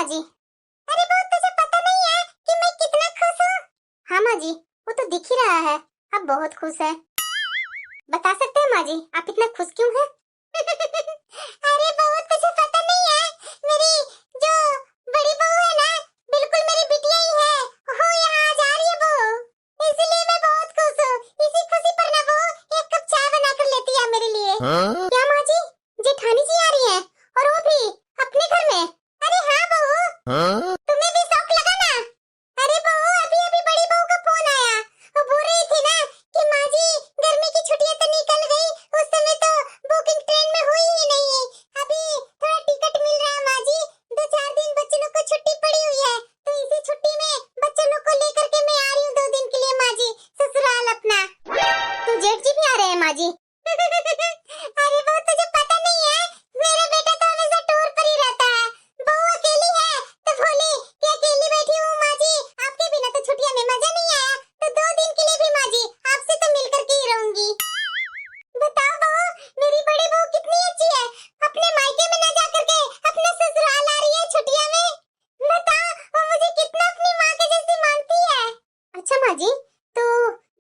माँ जी। अरे वो तुझे पता नहीं है कि मैं कितना खुश हूँ। हाँ माँ जी, वो तो दिख ही रहा है, आप बहुत खुश है। बता सकते हैं माँ जी, आप इतना खुश क्यों हैं? अरे बहू तुझे पता नहीं है, मेरी जो बड़ी बहू है ना, बिल्कुल मेरी बिटिया ही है। वो यहाँ आ जा रही है बहू, इसलिए मैं बहुत खुश हूँ। इसी खुशी पर ना बहू एक कप चाय बना कर लेती है मेरे लिए। हाँ? क्या माँ जी, जेठानी जी आ रही है और वो भी अपने घर में? अरे हाँ बहू। हाँ? तुम्हें भी शौक लगा ना? अरे बहू अभी अभी बड़ी बहू का फोन आया, वो बोल रही थी ना कि माँ जी गर्मी की छुट्टियां तो निकल गई, उस समय तो बुकिंग ट्रेन में हुई ही नहीं। अभी थोड़ा टिकट मिल रहा है माँ जी, 2-4 दिन बच्चों लोग को छुट्टी पड़ी हुई है, तो इसी छुट्टी में बच्चों लोग को लेकर के मैं आ रही हूँ 2 दिन के लिए माँ जी, ससुराल अपना। तो जेठ जी भी आ रहे हैं माँ जी? अरे वो तुझे पता नहीं है, मेरा बेटा तो हमेशा टूर पर ही रहता है। बहू अकेली है तो बोली कि अकेली बैठी हूँ माँ जी, आपके बिना तो छुट्टियां में मजा नहीं आया, तो 2 दिन के लिए भी माँ जी आपसे तो मिलकर के ही रहूंगी। बताओ बहू, मेरी बड़ी बहू कितनी अच्छी है, अपने मायके में न जा करके अपने ससुराल आ रही है छुट्टियां में। बताओ वो मुझे कितना अपनी माँ के जैसी मानती है। अच्छा माँ जी, तो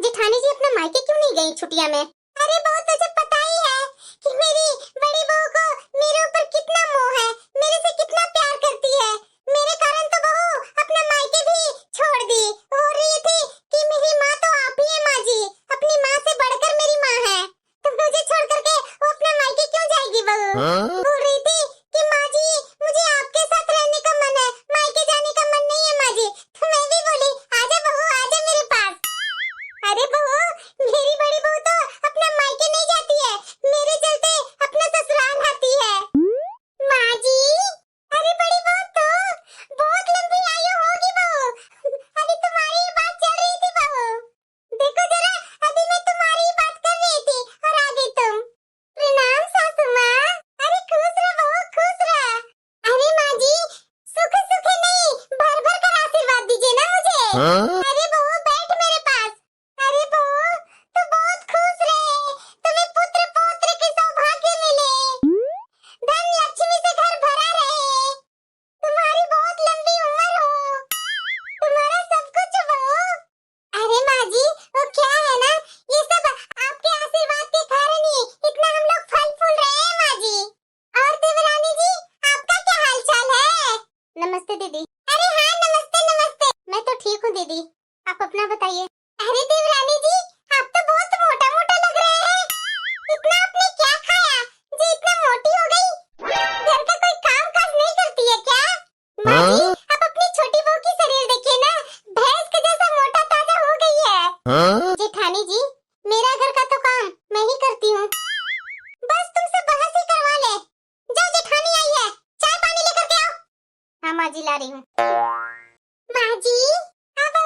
जेठानी जी अपना मायके क्यों नहीं गई छुट्टियां में? अरे बहू तुझे पता ही है कि मेरी बड़ी बहू को मेरे ऊपर कितना मोह है, मेरे से कितना प्यार करती है। मेरे कारण तो बहू अपना मायके भी छोड़ दी, बोल रही थी कि मेरी माँ तो आप ही है माँ जी, अपनी माँ से बढ़कर मेरी माँ है, तो मुझे छोड़ करके वो अपने मायके क्यों जाएगी बहू? हाँ? बोल रही थी कि माँ जी मुझे आपके साथ रहने का मन है, मायके जाने का मन नहीं है माँ जी। तो मैं भी बोली आजा बहू आजा मेरे पास। अरे बहू, मेरी बड़ी बहू तो अपना मायके नहीं जाती है, मेरे चलते अपना ससुराल आती है। माँ जी, अरे बड़ी बहू तो बहुत लंबी आयु होगी बहू। अभी तुम्हारी ही बात चल रही थी बहू, देखो जरा, अभी मैं तुम्हारी ही बात कर रही थी और आ गई तुम। प्रणाम सासू माँ। अरे खुश रह बहू खुश रह। अरे माँ जी, सूखे सूखे नहीं, भर भर कर आशीर्वाद दीजिए ना मुझे। हाँ? अरे बहू बैठ मेरे पास। अरे बहू तू बहुत खुश रहे, तुम्हें पुत्र पौत्र के सौभाग्य मिले, धन लक्ष्मी से घर भरा रहे, तुम्हारी बहुत लंबी उम्र हो, तुम्हारा सब कुछ हो। अरे माँ जी, वो क्या है ना, ये सब आपके आशीर्वाद के कारण ही इतना हम लोग फल फूल रहे हैं माँ जी। और देवरानी जी, आपका क्या हाल चाल है? नमस्ते दीदी। अरे हाँ नमस्ते नमस्ते, मैं तो ठीक हूँ दीदी, आप अपना बताइए। अरे देवरानी जी, आप तो बहुत मोटा मोटा लग रहे हैं, इतना आपने क्या खाया जो इतना मोटी हो गई? घर का कोई काम काज नहीं करती है क्या? माँ जी, आप अपनी छोटी बहू की शरीर देखिए ना, भैंस के जैसा मोटा ताजा हो गई है। जेठानी जी, मेरा घर का तो काम मैं ही करती हूँ, बस तुमसे बहस ही करवा ले। जाओ जेठानी आई है, चाय पानी लेकर के आओ। हाँ माँ जी ला रही हूँ। माँ जी, अब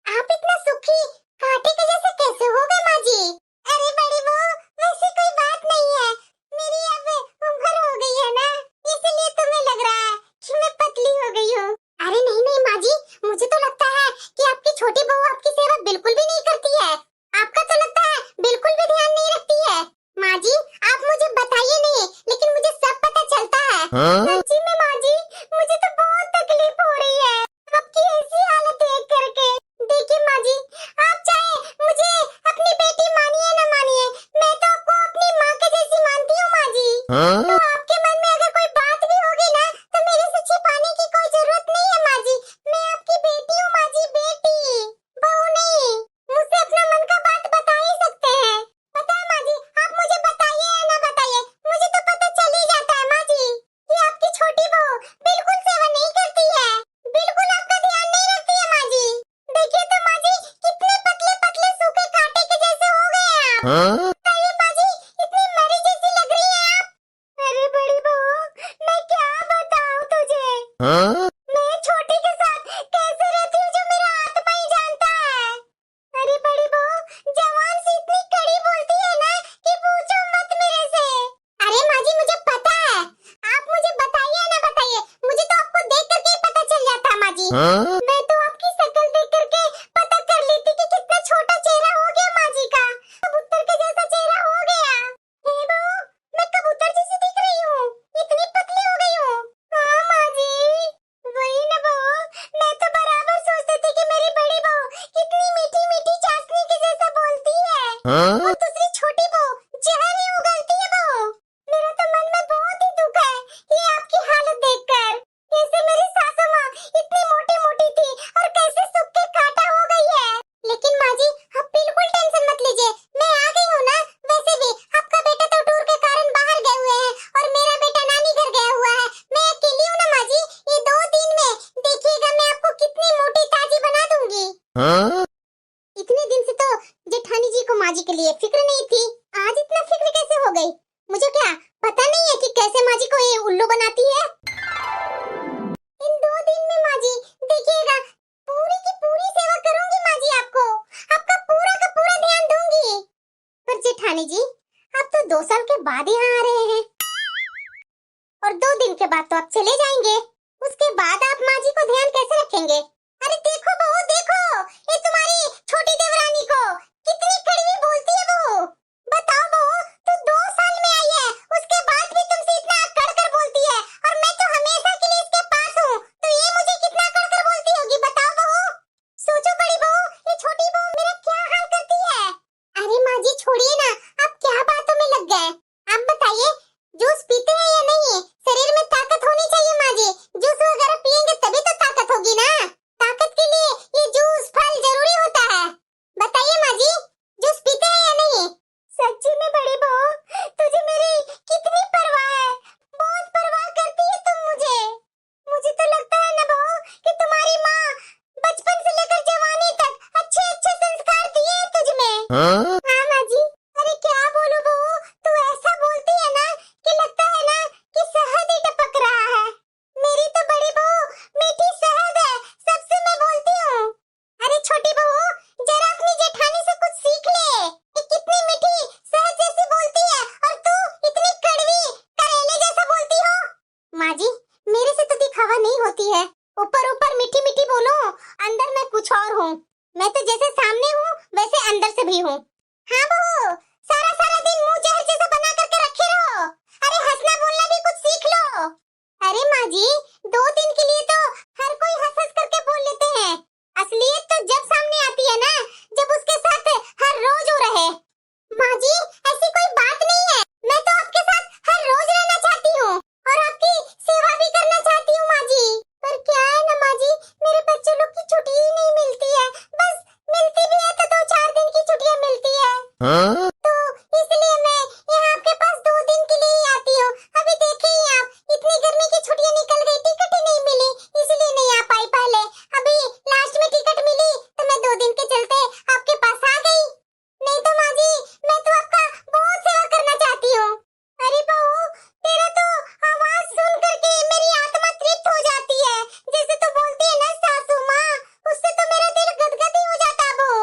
आप इतना सुखी कांटे के जैसे कैसे हो गए माँ जी? अरे बड़ी बहू, वैसी कोई बात नहीं है, मेरी अब उम्र हो गई है ना, इसलिए तुम्हें लग रहा है कि मैं पतली हो गई हूँ। अरे नहीं नहीं माँ जी, मुझे तो लगता है कि आपकी छोटी बहू आपकी सेवा बिल्कुल भी नहीं करती है, आपका तो लगता है बिल्कुल भी ध्यान नहीं रखती है। माँ जी आप मुझे बताइए नहीं, लेकिन मुझे सब पता चलता है। सच्ची में माँ जी, मुझे तो बहुत तकलीफ हो रही है आपकी ऐसी हालत देख करके। देखिए माँ जी, आप चाहे मुझे अपनी बेटी मानिए न मानिए, मैं तो आपको अपनी माँ के जैसी मानती हूँ माँ जी। तो आपके मन में अगर कोई बात भी होगी ना, तो मेरे से छिपाने की कोई जरूरत नहीं है माँ जी, मैं आपकी बेटी हूँ माँ जी, बेटी, बहू नहीं। मुझसे अपना मन का बात बता ही सकते हैं। पता है माँ जी, आप मुझे बताइए या ना बताइए, मुझे तो पता चल ही जाता है माँ जी कि आपकी छोटी बहू बिल्कुल सेवा नहीं करती है, बिल्कुल आपका ध्यान नहीं रखती है माँ जी। देखिए तो माँ जी, कितने पतले पतले सूखे कांटे के जैसे हो गए आप। बताइए माँ जी, इतनी मरी जैसी लग रही है आप। अरे बड़ी बहू, मैं क्या बताऊँ तुझे, मैं छोटी के साथ कैसे रहती हूँ जो मेरा आत्मा ही जानता है। अरे बड़ी बहू, जवान से इतनी कड़ी बोलती है ना कि पूछो मत मेरे से। अरे माँ जी मुझे पता है, आप मुझे बताइए ना बताइए, मुझे तो आपको देख करके ही पता चल जाता है माँ जी। मैं तो आपकी शक्ल देख करके पता कर लेती कि कितना छोटा चेहरा हो गया माँ जी का, कबूतर के जैसा चेहरा हो गया। हे बहू, मैं कबूतर जैसी दिख रही हूँ, इतनी पतली हो गई हूँ। हाँ माँ जी, और दूसरी छोटी बहू जहर ही उगलती है बहू। मेरा तो मन में बहुत ही दुख है ये आपकी हालत देखकर। कैसे मेरी सासू माँ इतनी मोटी मोटी थी और कैसे सूख के कांटा हो गई है। लेकिन माँ जी आप बिल्कुल टेंशन मत लीजिए, मैं आ गई हूँ ना। वैसे भी आपका बेटा तो टूर के कारण बाहर गए हुए हैं और मेरा बेटा नानी घर गया हुआ है। मैं अकेली हूँ ना माँ जी। ये 2 दिन में देखिएगा मैं आपको कितनी मोटी ताजी बना दूंगी। इतने दिन से तो जेठानी जी को माँ जी के लिए फिक्र नहीं थी, आज इतना फिक्र कैसे हो गई? मुझे क्या पता नहीं है कि कैसे माँ जी को ये उल्लू बनाती है। इन 2 दिन में माँ जी देखिएगा पूरी की पूरी सेवा करूंगी माँ जी। आपको आपका पूरा का पूरा ध्यान दूंगी। पर जेठानी जी आप तो 2 साल के बाद यहाँ आ रहे हैं और 2 दिन के बाद तो आप चले जाएंगे। उसके बाद आप माँ जी को ध्यान कैसे रखेंगे? अरे देखो बहू देखो, ये तुम्हारी छोटी देवरानी को कितनी कड़वी बोलती है बहू। बताओ बहू तू 2 साल में आई है, उसके बाद भी तुमसे इतना कड़कर बोलती है और मैं तो हमेशा के लिए इसके पास हूँ, तो ये मुझे कितना कड़कर बोलती होगी बताओ बहू। सोचो बड़ी बहू, ये छोटी बहू मेरा क्या हाल करती है। अरे माँ जी छोड़िए ना, आप क्या बातों में लग गए। आप बताइए जूस पीते हैं या नहीं? शरीर में ताकत होनी चाहिए माँ जी, जूस वगैरह पियेंगे तभी तो ताकत होगी ना। ताकत के लिए ये जूस फल जरूरी होता है। बताइए माँ जी जूस पीते हैं या नहीं? सच्ची में बड़ी बहू तुझे मेरी कितनी परवाह है, बहुत परवाह करती है तुम मुझे। मुझे तो लगता है ना बहू कि तुम्हारी माँ बचपन से लेकर जवानी तक अच्छे अच्छे संस्कार दिए हैं तुझ में। हाँ माँ जी। अरे क्या बोलूं बहू, तू ऐसा बोलती है ना कि लगता है ना कि शहद ही टपक रहा है। मेरी तो बड़ी बहू मीठी शहद है, सबसे मैं बोलती हूँ। अरे छोटी बहू जरा अपनी जेठानी से कुछ सीख ले, ये कितनी मीठी शहद जैसी बोलती है और तू इतनी कड़वी करेले जैसा बोलती हो। माँ जी मेरे से तो दिखावा नहीं होती है, ऊपर ऊपर मीठी मीठी बोलो, अंदर मैं कुछ और हूँ। मैं तो जैसे सामने हूँ वैसे अंदर से भी हूँ। हाँ बहू सारा सारा दिन मुंह जहर जैसा बना करके रखे रहो। अरे हंसना बोलना भी कुछ सीख लो। अरे माँ जी 2 दिन के लिए तो हर कोई हंस हंस करके बोल लेते हैं, असलियत तो जब सामने आती है ना, जब उसके साथ हर रोज हो रहे। माँ जी ऐसी कोई बात नहीं है, मैं तो आपके साथ हर रोज रहना चाहती हूँ और आपकी सेवा भी करना चाहती हूँ माँ जी। पर क्या है ना माँ जी, मेरे बच्चों लोग की छुट्टी ही नहीं मिलती है। बस मिलती भी है तो 2-4 दिन की छुट्टियाँ मिलती है। तो इसलिए मैं यहाँ आपके पास 2 दिन के लिए ही आती हूँ। अभी देखिए आप इतनी गर्मी की छुट्टियाँ निकल गई, टिकट ही नहीं मिली, इसलिए नहीं आ पाई पहले। अभी लास्ट में टिकट मिली तो मैं 2 दिन के चलते आपके पास आ गई। नहीं तो माँ जी मैं तो आपका बहुत सेवा करना चाहती हूँ। अरे बहू तेरा तो आवाज सुन करके मेरी आत्मा तृप्त हो जाती है, जैसे तू बोलती है ना सासू माँ, उससे तो मेरा दिल गदगद ही हो जाता बहू।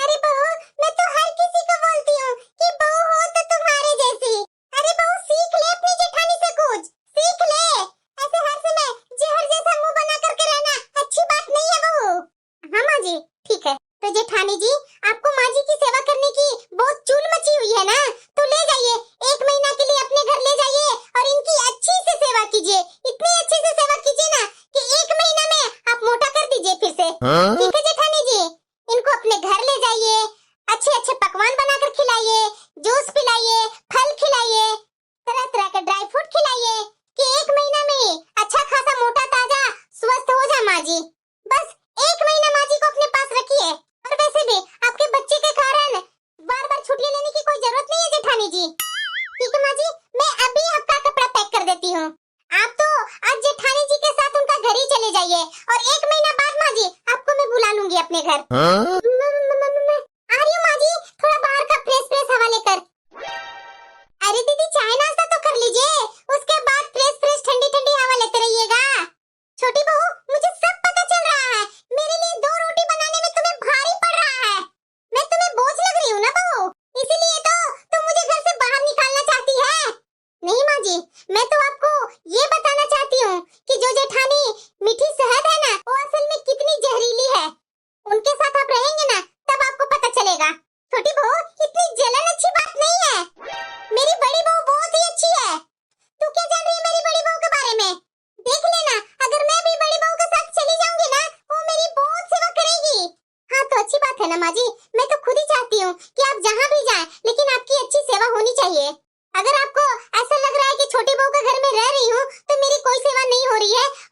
अरे बहू मैं तो हर किसी को बोलती हूँ कि बहू हो तो तुम्हारे जैसी। अरे बहू सीख ले अपनी जेठानी से कुछ, सीख ले। ऐसे हर समय जहर जैसा मुंह बना करके रहना अच्छी बात नहीं है बहू। हाँ माँ जी ठीक है। तो जेठानी जी आपको माँ जी की सेवा करने की बहुत चूल मची हुई है ना, तो ले जाइए 1 महीना के लिए अपने घर ले जाइए और इनकी अच्छी से सेवा कीजिए। इतनी अच्छी से सेवा कीजिए ना कि 1 महीना में आप मोटा कर दीजिए फिर से। ठीक है जेठानी जी, इनको अपने घर ले जाइए, अच्छे अच्छे पकवान बनाकर खिलाइए, जूस पिलाइए, फल खिलाइए, तरह तरह के ड्राई फ्रूट खिलाइए कि 1 महीना में ही अच्छा खासा मोटा ताजा स्वस्थ हो जाए माँ जी। बस 1 महीना माँ जी को अपने पास रखिए। और वैसे भी आपके बच्चे के कारण बार बार छुट्टियाँ लेने की कोई जरूरत नहीं है जेठानी जी। ठीक है माँ जी, मैं अभी आपका कपड़ा पैक कर देती हूँ। आप तो आज जेठानी जी के साथ उनका घर ही चले जाइए और 1 महीना बाद माँ जी आपको मैं बुला लूंगी अपने घर। मैं आ रही हूँ माँ जी, थोड़ा बाहर का फ्रेश फ्रेश हवा लेकर। अरे दीदी चाय नाश्ता तो कर लीजिए, उसके बाद फ्रेश फ्रेश ठंडी ठंडी हवा लेते रहिएगा। छोटी बहू मुझे सब पता चल रहा है, मेरे लिए 2 रोटी बनाने में तुम्हें भारी पड़ रहा है। मैं तुम्हें बोझ लग रही हूँ ना बहू, इसीलिए तो तुम मुझे घर से बाहर निकालना चाहती है। नहीं माँ जी मैं तो आपको ये बताना चाहती हूँ कि जो जेठानी मीठी शहद है ना, वो असल में कितनी जहरीली है। उनके साथ आप रहेंगे ना तब आपको पता चलेगा। छोटी बहू इतनी जलन अच्छी बात नहीं है, मेरी बड़ी बहू बहुत ही अच्छी है। तू क्या जान रही है मेरी बड़ी बहू के बारे में? देख लेना, अगर मैं भी बड़ी बहू के साथ चली जाऊंगी ना, वो मेरी बहुत सेवा करेगी। हाँ तो अच्छी बात है ना माँ जी, मैं तो खुद ही चाहती हूँ कि आप जहाँ भी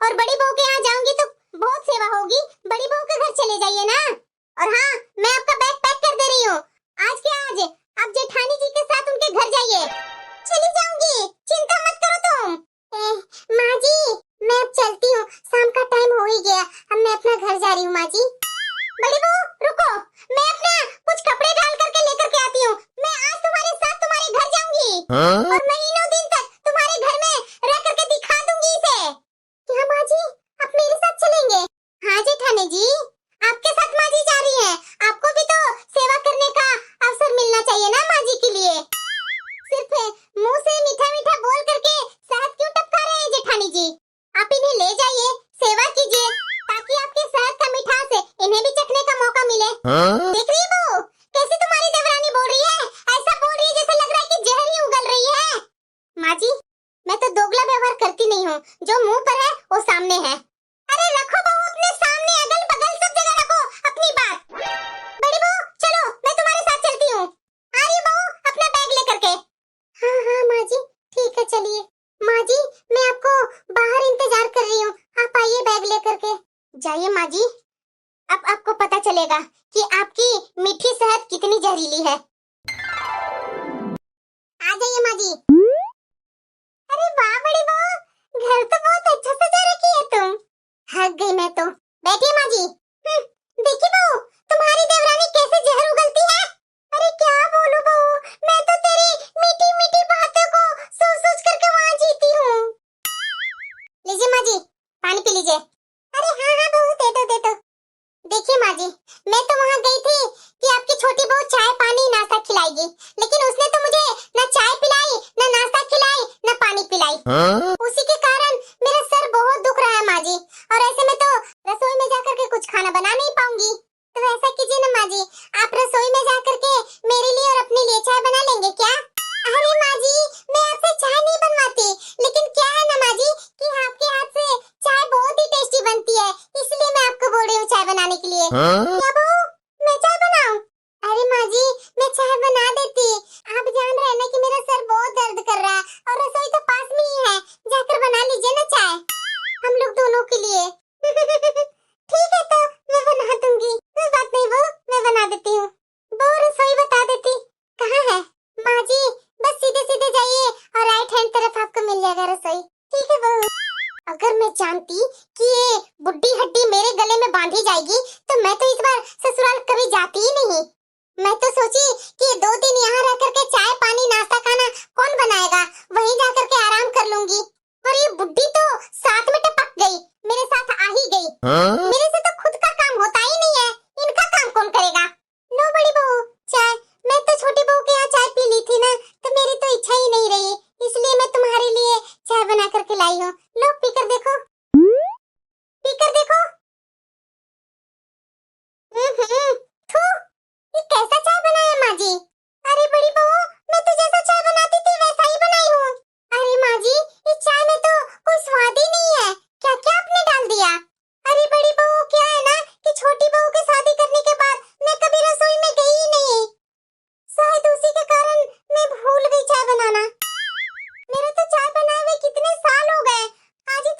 और बड़ी बहू के यहाँ जाऊंगी तो बहुत सेवा होगी। बड़ी बहू के घर चले जाइए ना। और हाँ, मैं आपका बैग पैक कर दे रही हूँ। आज के आज आप जेठानी जी के साथ उनके घर जाइए। चली जाऊंगी, चिंता मत करो तुम। माँ जी, मैं अब चलती हूँ, शाम का टाइम हो ही गया। अब मैं अपना घर जा रही हूँ माँ जी। बड़ी बहू रुको, मैं अपना कुछ कपड़े डाल करके लेकर के आती हूँ। मैं आज तुम्हारे साथ तुम्हारे घर जाऊंगी। और महीनों दिन तक तुम्हारे घर में रह करके दिखा दूंगी इसे। क्या माँ जी, आप मेरे साथ चलेंगे? हाँ जेठानी जी, आपके साथ माँ जी जा रही हैं। आपको भी तो सेवा करने का अवसर मिलना चाहिए ना माँ जी के लिए। सिर्फ मुंह से मीठा मीठा बोल करके शहद क्यों टपका रहे हैं जेठानी जी? आप इन्हें ले जाइए, सेवा कीजिए, ताकि आपके शहद का मिठास इन्हें भी चखने का मौका मिले। देख रही बहू, कैसे तुम्हारी देवरानी बोल रही है? ऐसा बोल रही है जैसे लग रहा है कि जहर ही उगल रही है। माँ जी, मैं तो दोगला व्यवहार करती नहीं हूँ। जो मुंह पर है वो सामने है। अरे रखो बहू अपने सामने, अगल बगल सब जगह रखो अपनी बात। बड़ी बहू चलो, मैं तुम्हारे साथ चलती हूँ। आ रही बहू अपना बैग लेकर के। हाँ हाँ माँ जी, ठीक है चलिए। माँ जी, मैं आपको बाहर इंतजार कर रही हूँ, आप आइए बैग लेकर के। जाइए माँ जी, अब आपको पता चलेगा कि आपकी मीठी शहद कितनी जहरीली है। आ जाइए माँ जी। अरे वाह बड़ी बहू, घर तो बहुत अच्छा सजा रखी है तुम। थक गई मैं तो। बैठिए माँ जी। देखी बहू, तुम्हारी देवरानी कैसे जहर उगलती है। अरे क्या बोलूं बहू, मैं तो तेरी मीठी मीठी बातों को सोच सोच करके वहाँ जीती हूँ। लीजिए माँ जी, पानी पी लीजिए। अरे हाँ हाँ बहू, दे दो दे दो। देखिए माँ जी, मैं तो वहाँ गई थी कि आपकी छोटी बहू चाय पानी नाश्ता खिलाएगी, लेकिन उसने तो मुझे न चाय पिलाई, न नाश्ता खिलाई, न पानी पिलाई। उसी के कारण मेरा सर बहुत दुख रहा है माँ जी, और ऐसे में तो रसोई में जाकर के कुछ खाना बना नहीं पाऊंगी। तो ऐसा कीजिए ना माँ जी, आप रसोई में जाकर के मेरे लिए और अपने लिए चाय बना लेंगे क्या? अरे माँ जी, मैं आपसे चाय नहीं बनवाती, लेकिन क्या है ना माँ जी कि आपके हाथ से चाय बहुत ही टेस्टी बनती है, इसलिए मैं आपको बोल रही हूँ चाय बनाने के लिए। क्या बहू, मैं चाय बनाऊं? अरे माँ जी, मैं चाय बना देती। आप जान रहे हैं ना कि मेरा सर बहुत दर्द कर रहा है, और रसोई तो पास में ही है, जाकर बना लीजिए ना चाय, हम लोग दोनों के लिए। ठीक है, तो मैं बना दूंगी, कोई बात नहीं बहू, मैं बना देती हूँ। बहू रसोई बता देती कहाँ है? माँ जी, बस सीधे सीधे जाइए और राइट हैंड तरफ आपको मिल जाएगा रसोई। ठीक है बहू। अगर मैं जानती कि ये बुड्ढी हड्डी मेरे गले में बांधी जाएगी तो मैं तो इस बार ससुराल कभी जाती ही नहीं। मैं तो सोची कि 2 दिन यहाँ रह करके चाय पानी नाश्ता खाना कौन बनाएगा, वहीं जा करके आराम कर लूंगी। और ये बुड्ढी तो साथ में टपक गई, मेरे साथ आ ही गई। मेरे से तो खुद का काम होता ही नहीं है, इनका काम कौन करेगा? लो बड़ी बहू चाय। मैं तो छोटी बहू के यहाँ चाय पी ली थी ना, तो मेरी तो इच्छा ही नहीं रही, इसलिए मैं तुम्हारे लिए चाय बना करके लाई हूँ। लो पीकर देखो, पीकर देखो। थू, ये कैसा चाय बनाया माँ जी? अरे बड़ी बहू, मैं तो जैसा चाय बनाती थी वैसा ही बनाई हूँ। अरे माँ जी, इस चाय में तो कोई स्वाद ही नहीं है, क्या क्या आपने डाल दिया? अरे बड़ी बहू, क्या है ना कि छोटी बहू की शादी करने के बाद मैं कभी रसोई में गई ही नहीं, शायद उसी के कारण मैं भूल गई चाय बनाना। मेरे तो चाय बनाए हुए कितने साल हो गए, आज ही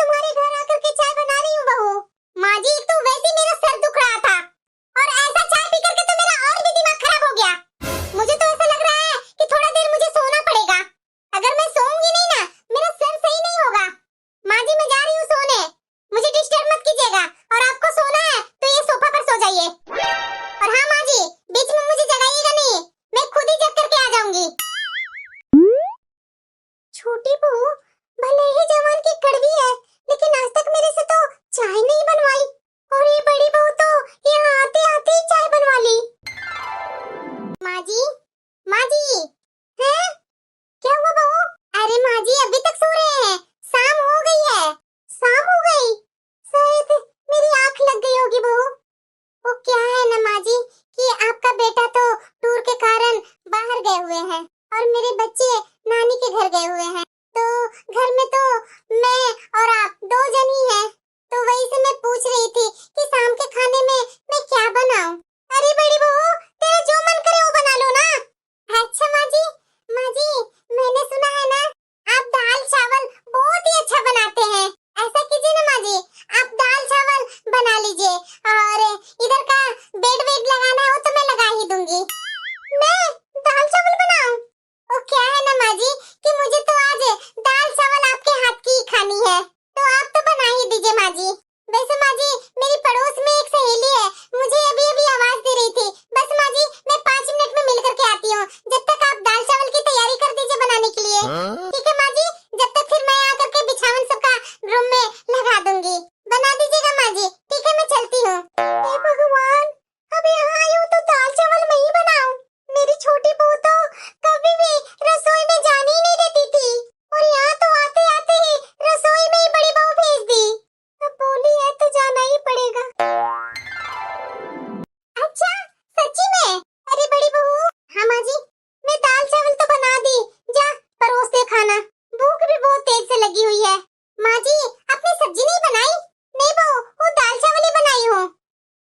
बहुत तेज से लगी हुई है। माँ जी, आपने सब्जी नहीं बनाई? नहीं बहू, वो दाल चावल ही बनाई हूँ।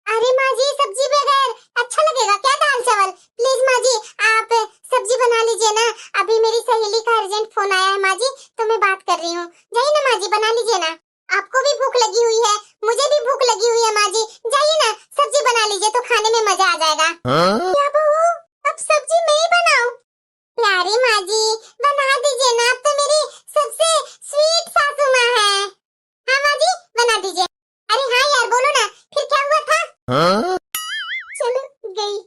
अरे माँ जी, सब्जी बगैर अच्छा लगेगा क्या दाल चावल? प्लीज माँ जी, आप सब्जी बना लीजिए ना। अभी मेरी सहेली का अर्जेंट फोन आया है माँ जी, तो मैं बात कर रही हूँ। जाइए ना माँ जी, बना लीजिए ना। आपको भी भूख लगी हुई है, मुझे भी भूख लगी हुई है माँ जी। जाइए ना, सब्जी बना लीजिए तो खाने में मजा आ जाएगा। क्या बहू, अब सब्जी मैं ही बनाऊं? प्यारी माँ जी, बना दीजिए ना, आप तो मेरी सबसे स्वीट सासू माँ है। हाँ माँ जी, बना दीजिए। अरे हाँ यार, बोलो ना, फिर क्या हुआ था? चलो गई।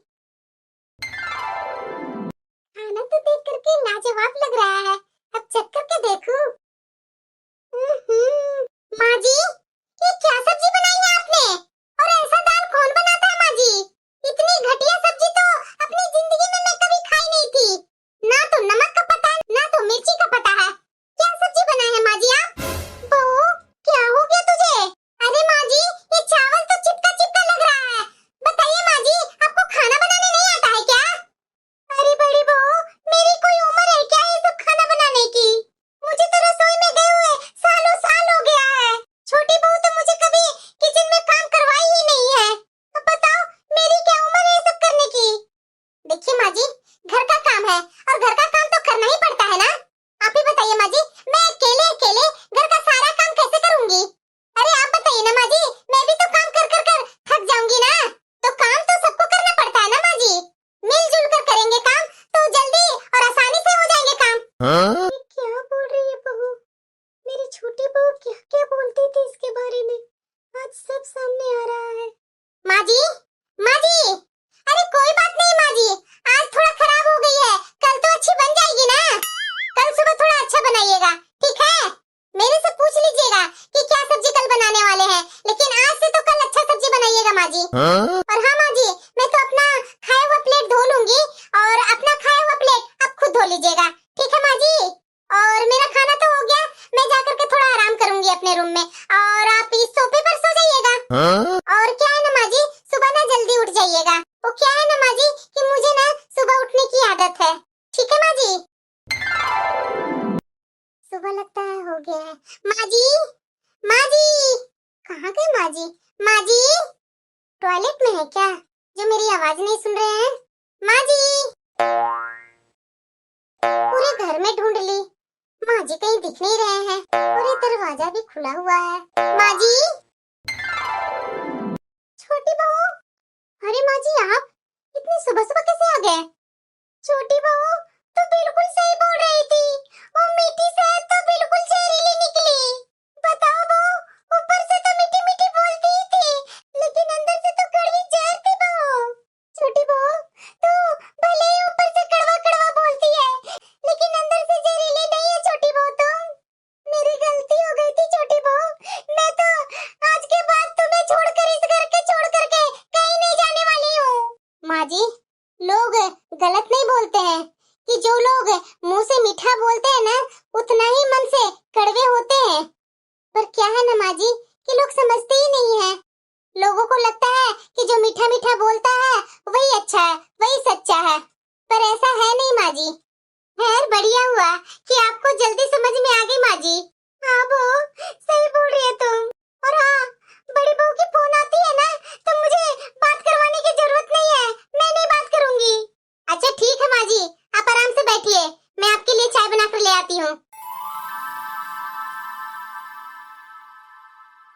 खाना तो देख करके लाजवाब लग रहा है, अब चख करके देखूं। माँ जी, ये क्या सब्जी बनाई है आपने? और ऐसा दाल कौन बनाता है माँ जी? इतनी घटिया सब्जी तो अपनी जिंदगी में मैं कभी खाई नहीं थी। ना तो नमक का पता है, ना तो मिर्ची का पता है। क्या सब्जी बनाई है माँ जी आप? बहू, क्या हो गया तुझे? अरे माँ जी, ये चावल तो चिपका चिपका लग रहा है। बताइए माँ जी, आपको खाना बनाने नहीं आता है क्या? अरे बड़ी बहू, मेरी कोई उम्र है क्या ये सब खाना बनाने की? मुझे तो रसोई में गए हुए सालों साल हो गया है। छोटी बहू तो मुझे कभी किचन में काम करवाई ही नहीं है। अब बताओ, मेरी क्या उम्र है ये सब करने की? देखिए माँ जी, घर का काम है और घर का काम तो करना ही पड़ता है ना। आप ही बताइए माँ जी, मैं अकेले अकेले घर का सारा काम कैसे करूंगी? अरे आप बताइए ना माँ जी, मैं भी तो काम कर कर कर थक जाऊंगी ना। तो काम तो सबको करना पड़ता है ना माँ जी। मिलजुल कर करेंगे काम तो जल्दी और आसानी से हो जाएंगे काम। ये क्या बोल रही है बहू? मेरी छोटी बहू क्या क्या बोलती थी इसके बारे में, आज सब सामने आ रहा है। माँ जी, माँ जी, अरे कोई बात नहीं माँ जी, आज थोड़ा खराब हो गई है, कल तो अच्छी बन जाएगी ना। कल सुबह थोड़ा अच्छा बनाइएगा, ठीक है? मेरे से पूछ लीजिएगा कि क्या सब्जी कल बनाने वाले हैं, लेकिन आज से तो कल अच्छा सब्जी बनाइएगा माँ जी। और हाँ माँ जी, मैं तो अपना खाया हुआ प्लेट धो लूंगी और अपना खाया हुआ प्लेट आप खुद धो लीजिएगा, ठीक है माँ जी? और मेरा खाना तो हो गया, मैं जाकर के थोड़ा आराम करूंगी अपने रूम में, और आप इस सोफे पर सो जाइएगा। और क्या है ना माँ जी, सुबह ना जल्दी उठ जाइएगा। वो क्या है ना माँ जी कि मुझे ना सुबह उठने की आदत है, ठीक है माँ जी? सुबह लगता है हो गया है। माँ जी, माँ जी, कहाँ गए माँ जी? माँ जी, टॉयलेट में है क्या, जो मेरी आवाज नहीं सुन रहे हैं? माँ जी, पूरे घर में ढूंढ ली, माँ जी कहीं दिख नहीं रहे हैं, और ये दरवाजा भी खुला हुआ है। माँ जी, छोटी बहू, अरे माँ जी आप इतनी सुबह सुबह कैसे आ गए? छोटी बहू, तू बिल्कुल सही बोल रही थी, वो मीठी शहद तो बिल्कुल जहरीली निकली। बताओ बहू, ऊपर से तो मीठी मीठी बोलती ही थी, लेकिन अंदर से तो कड़वी जहर थी बहू। छोटी बहू, तू भले ही ऊपर से कड़वा कड़वा बोलती है, लेकिन अंदर से जहरीली नहीं है छोटी बहू। तो मेरी गलती हो गई थी छोटी बहू, मैं तो आज के बाद तुम्हें छोड़कर इस घर के छोड़ करके कहीं नहीं जाने वाली हूँ। माँ जी, लोग गलत नहीं बोलते हैं कि जो लोग मुंह से मीठा बोलते हैं ना, उतना ही मन से कड़वे होते हैं। पर क्या है ना माँ जी कि लोग समझते ही नहीं है। लोगों को लगता है कि जो मीठा मीठा बोलता है वही अच्छा है, वही सच्चा है, पर ऐसा है नहीं माँ जी। खैर बढ़िया हुआ कि आपको जल्दी समझ में आ गई माँ जी। हाँ बहू, सही बोल रही है तुम। और हाँ, बड़ी बहू की फोन आती है ना, तो मुझे बात करवाने की जरूरत नहीं है, मैं नहीं बात करूंगी। अच्छा ठीक है माँ जी, आप आराम से बैठिए, मैं आपके लिए चाय बना कर ले आती हूँ।